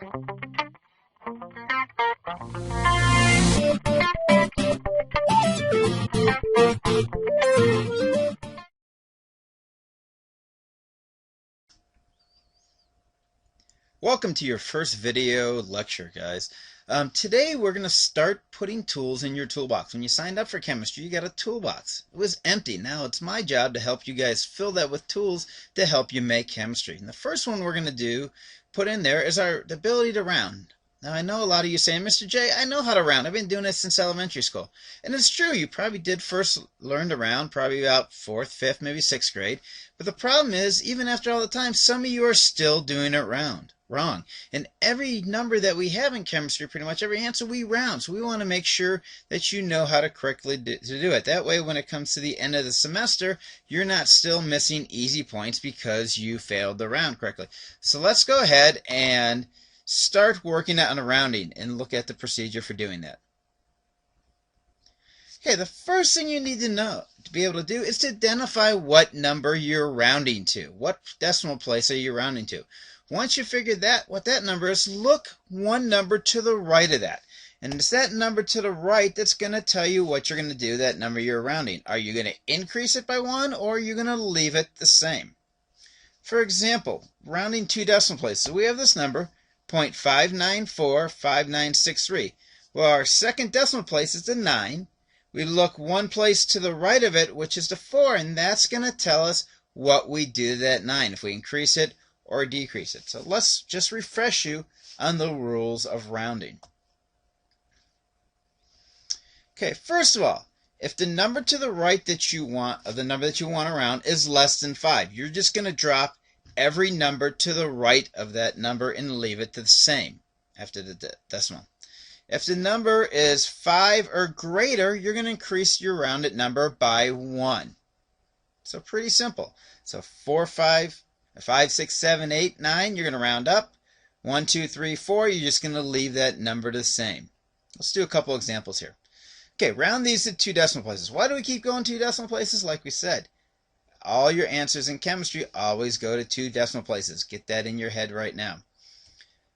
Welcome to your first video lecture, guys. Today we're going to start putting tools in your toolbox. When you signed up for chemistry, you got a toolbox. It was empty. Now it's my job to help you guys fill that with tools to help you make chemistry. And the first one we're going to put in there is the ability to round. Now I know a lot of you saying, Mr. J, I know how to round. I've been doing this since elementary school. And it's true, you probably did first learn to round, probably about 4th, 5th, maybe 6th grade. But the problem is, even after all the time, some of you are still doing it wrong. And every number that we have in chemistry, pretty much every answer we round. So we want to make sure that you know how to correctly do it. That way when it comes to the end of the semester, you're not still missing easy points because you failed the round correctly. So let's go ahead and start working on rounding and look at the procedure for doing that. Okay, the first thing you need to know to be able to do is to identify what number you're rounding to. What decimal place are you rounding to? Once you figure what that number is, look one number to the right of that. And it's that number to the right that's going to tell you what you're going to do that number you're rounding. Are you going to increase it by 1 or are you going to leave it the same? For example, rounding 2 decimal places. We have this number, 0.5945963. Well, our second decimal place is the 9. We look one place to the right of it, which is the 4, and that's going to tell us what we do to that 9, if we increase it or decrease it. So let's just refresh you on the rules of rounding. Okay, first of all, if the number to the right that you want, of the number that you want to round, is less than 5, you're just going to drop every number to the right of that number and leave it the same after the decimal. If the number is 5 or greater, you're going to increase your rounded number by 1. So pretty simple. So 4, 5, 6, 7, 8, 9, you're going to round up. 1, 2, 3, 4, you're just going to leave that number the same. Let's do a couple examples here. Okay, round these to 2 decimal places. Why do we keep going 2 decimal places? Like we said, all your answers in chemistry always go to 2 decimal places. Get that in your head right now.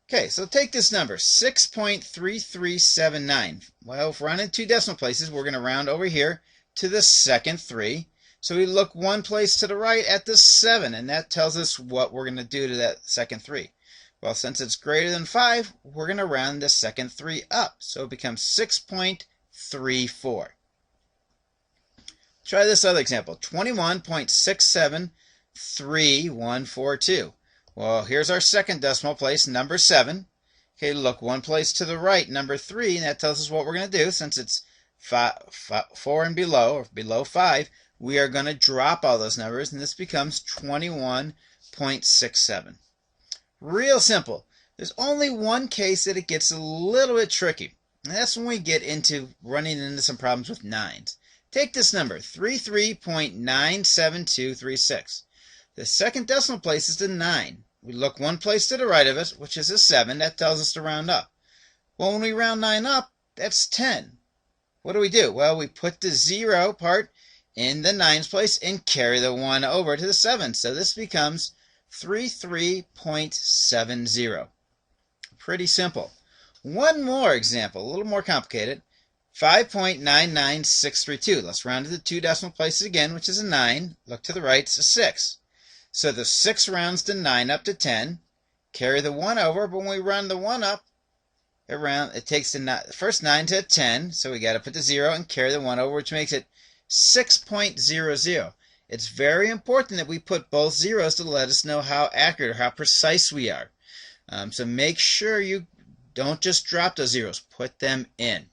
Okay, so take this number, 6.3379. Well, if we're running 2 decimal places, we're going to round over here to the second 3. So we look one place to the right at the 7, and that tells us what we're going to do to that second 3. Well, since it's greater than 5, we're going to round the second 3 up. So it becomes 6.34. Try this other example, 21.673142. Well, here's our second decimal place, number 7. Okay, look one place to the right, number 3, and that tells us what we're going to do. Since it's 4 and below, or below 5, we are going to drop all those numbers, and this becomes 21.67. Real simple. There's only one case that it gets a little bit tricky, and that's when we get into running into some problems with 9s. Take this number, 33.97236. The second decimal place is the 9. We look one place to the right of it, which is a 7. That tells us to round up. Well, when we round 9 up, that's 10. What do? Well, we put the 0 part in the 9's place and carry the 1 over to the 7. So this becomes 33.70. Pretty simple. One more example, a little more complicated. 5.99632. Let's round to the 2 decimal places again, which is a 9. Look to the right, it's a 6. So the 6 rounds the 9 up to 10. Carry the 1 over, but when we round the 1 up, it takes the first 9 to 10, so we got to put the 0 and carry the 1 over, which makes it 6.00. It's very important that we put both zeros to let us know how accurate or how precise we are. So make sure you don't just drop those zeros. Put them in.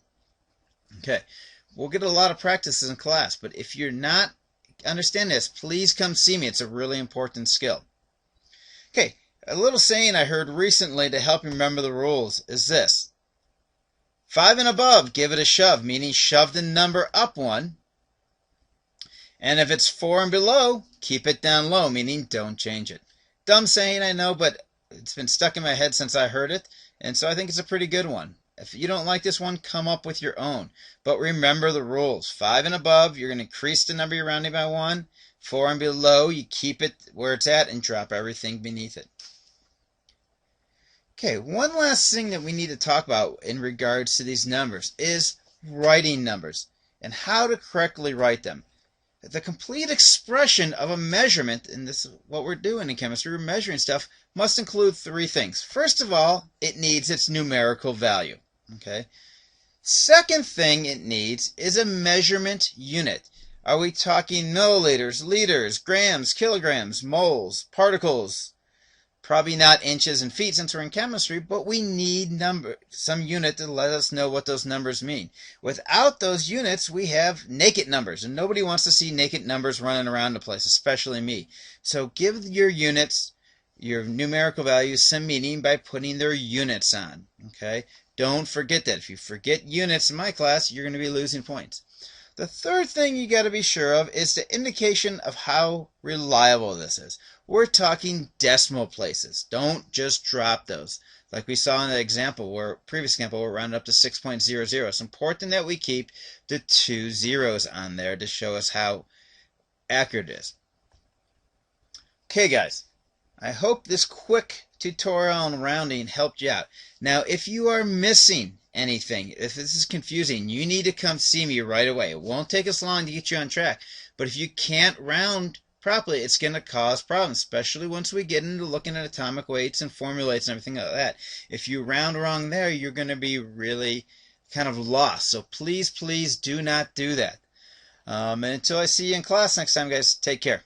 Okay, we'll get a lot of practices in class, but if you're not understand this, please come see me. It's a really important skill. Okay, a little saying I heard recently to help you remember the rules is this. 5 and above, give it a shove, meaning shove the number up 1. And if it's 4 and below, keep it down low, meaning don't change it. Dumb saying, I know, but it's been stuck in my head since I heard it, and so I think it's a pretty good one. If you don't like this one, come up with your own. But remember the rules. 5 and above, you're going to increase the number you're rounding by 1. 4 and below, you keep it where it's at and drop everything beneath it. Okay, one last thing that we need to talk about in regards to these numbers is writing numbers and how to correctly write them. The complete expression of a measurement, and this is what we're doing in chemistry, we're measuring stuff, must include three things. First of all, it needs its numerical value. Okay. Second thing it needs is a measurement unit. Are we talking milliliters, liters, grams, kilograms, moles, particles? Probably not inches and feet since we're in chemistry, but we need some unit to let us know what those numbers mean. Without those units, we have naked numbers, and nobody wants to see naked numbers running around the place, especially me. So give your units, your numerical values, some meaning by putting their units on. Okay? Don't forget that. If you forget units in my class, you're going to be losing points. The third thing you got to be sure of is the indication of how reliable this is. We're talking decimal places. Don't just drop those. Like we saw in the example, previous example, we're rounded up to 6.00. It's important that we keep the 2 zeros on there to show us how accurate it is. Okay, guys. I hope this quick tutorial on rounding helped you out. Now, if you are missing anything, if this is confusing, you need to come see me right away. It won't take us long to get you on track. But if you can't round properly, it's going to cause problems, especially once we get into looking at atomic weights and formulates and everything like that. If you round wrong there, you're going to be really kind of lost. So please, please do not do that. And until I see you in class next time, guys, take care.